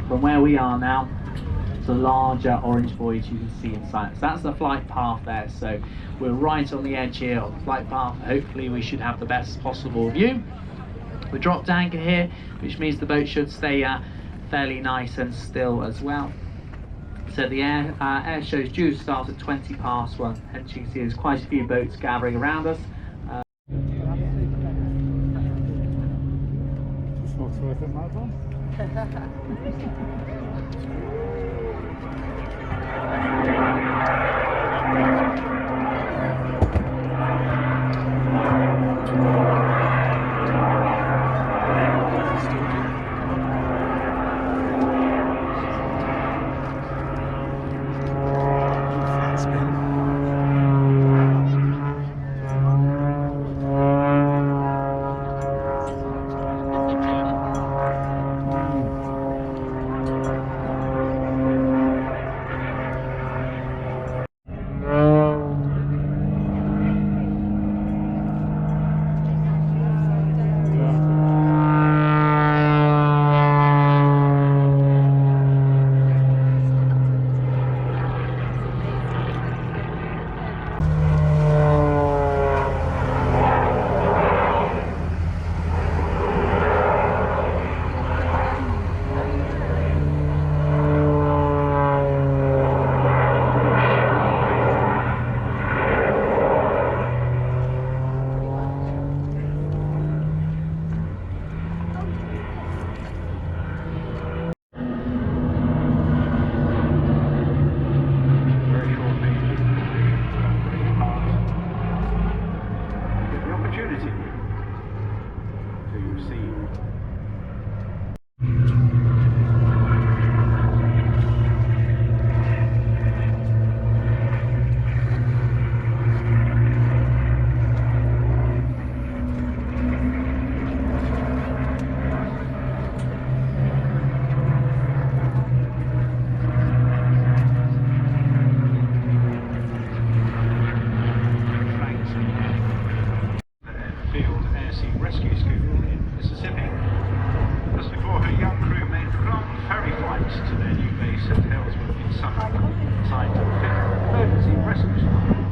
From where we are now, it's a larger orange void you can see inside. So that's the flight path there. So we're right on the edge here of the flight path. Hopefully we should have the best possible view. We dropped anchor here, which means the boat should stay fairly nice and still as well. So the air show is due to start at 1:20 hence you can see there's quite a few boats gathering around us. To their new base at Hellsworth in Suffolk, signed to the 5th Emergency Rescue Squad.